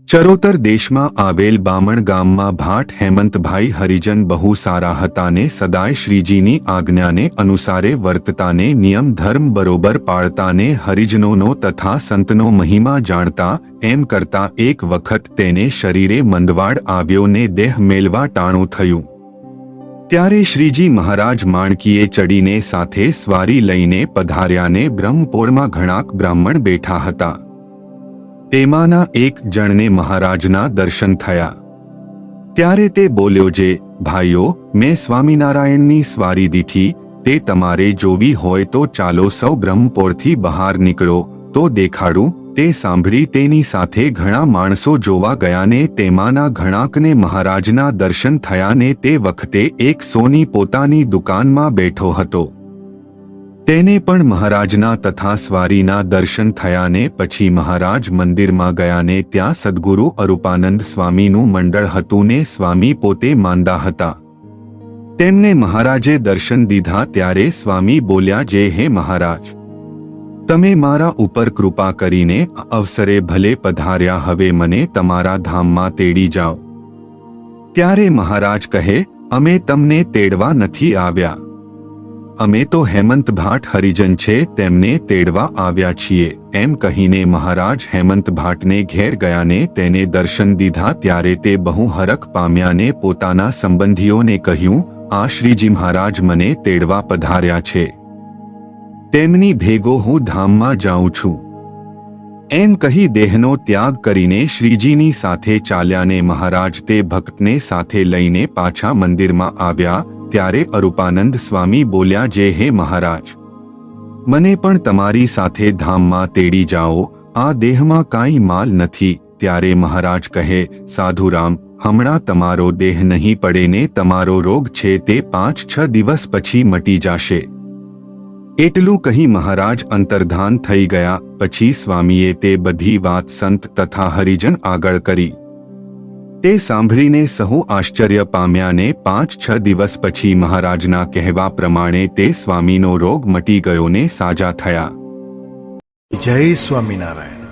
ચરોતર દેશમાં આવેલ બામણ ગામમાં ભાટ હેમંતભાઈ હરિજન બહુ સારા હતા ને સદાય શ્રીજીની આજ્ઞાને અનુસારે વર્તતાને નિયમ ધર્મ બરોબર પાળતાને હરિજનોનો તથા સંતનો મહિમા જાણતા એમ કરતા એક વખત તેને શરીરે મંદવાડ આવ્યો ને દેહ મેલવા ટાણું થયું। ત્યારે શ્રીજી મહારાજ માણકીએ ચડીને સાથે સ્વારી લઈને પધાર્યા ને બ્રહ્મપોળમાં ઘણાક બ્રાહ્મણ બેઠા હતા। તેમાંના એક જણને મહારાજના દર્શન થયા। ત્યારે તે બોલ્યો, જે ભાઈઓ, મેં સ્વામિનારાયણની સ્વારી દીધી, તે તમારે જોવી હોય તો ચાલો સૌ બ્રહ્મપોળથી બહાર નીકળો તો દેખાડું। તે સાંભળી તેની સાથે ઘણા માણસો જોવા ગયા ને તેમાંના ઘણાકને મહારાજના દર્શન થયા ને તે વખતે એક સોની પોતાની દુકાનમાં બેઠો હતો। તેને પણ મહારાજના તથા સ્વારીના દર્શન થયા ને પછી મહારાજ મંદિરમાં ગયા ને ત્યાં સદ્ગુરુ અરૂપાનંદ સ્વામીનું મંડળ હતું ને સ્વામી પોતે માંદા હતા। તેમને મહારાજે દર્શન દીધા ત્યારે સ્વામી બોલ્યા, જે હે મહારાજ, તમે મારા ઉપર કૃપા કરીને અવસરે ભલે પધાર્યા, હવે મને તમારા ધામમાં તેડી જાઓ। ત્યારે મહારાજ કહે, અમે તમને તેડવા નથી આવ્યા, અમે તો હેમંત ભાટ હરિજન છે તેમને તેડવા આવ્યા છીએ। એમ કહીને મહારાજ હેમંત ભાટને ઘેર ગયા ને તેને દર્શન દીધા। ત્યારે તે બહુ હરખ પામ્યા ને પોતાના સંબંધીઓને કહ્યું, આ શ્રીજી મહારાજ મને તેડવા પધાર્યા છે, તેમની ભેગો હું ધામમાં જાઉં છું। એમ કહી દેહનો ત્યાગ કરીને શ્રીજીની સાથે ચાલ્યા ને મહારાજ તે ભક્તને સાથે લઈને પાછા મંદિરમાં આવ્યા। ત્યારે અરૂપાનંદ સ્વામી બોલ્યા, જે હે મહારાજ, મને પણ તમારી સાથે ધામમાં તેડી જાઓ, આ દેહમાં કાંઈ માલ નથી। ત્યારે મહારાજ કહે, સાધુરામ, હમણાં તમારો દેહ નહીં પડે ને તમારો રોગ છે તે 5-6 દિવસ પછી મટી જશે। એટલું કહી મહારાજ અંતર્ધાન થઈ ગયા। પછી સ્વામીએ તે બધી વાત સંત તથા હરિજન આગળ કરી। તે સાંભળીને સહુ આશ્ચર્ય પામ્યા ને 5-6 દિવસ પછી મહારાજના કહેવા પ્રમાણે તે સ્વામીનો રોગ મટી ગયો ને સાજા થયા। જય સ્વામિનારાયણ।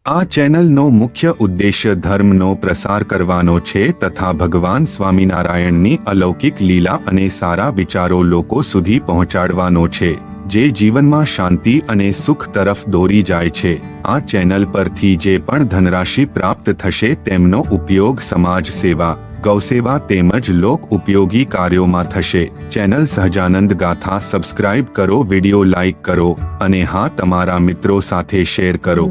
આ ચેનલનો મુખ્ય ઉદ્દેશ્ય ધર્મનો પ્રસાર કરવાનો છે તથા ભગવાન સ્વામિનારાયણની અલૌકિક લીલા અને સારા વિચારો લોકો સુધી પહોંચાડવાનો છે, જે જીવનમાં શાંતિ અને સુખ તરફ દોરી જાય છે। આ ચેનલ પરથી જે પણ ધનરાશિ પ્રાપ્ત થશે તેમનો ઉપયોગ સમાજ સેવા, ગૌસેવા તેમજ લોક ઉપયોગી કાર્યોમાં થશે। ચેનલ સહજાનંદ ગાથા સબસ્ક્રાઇબ કરો, વિડિયો લાઇક કરો અને હા, તમારા મિત્રો સાથે શેર કરો।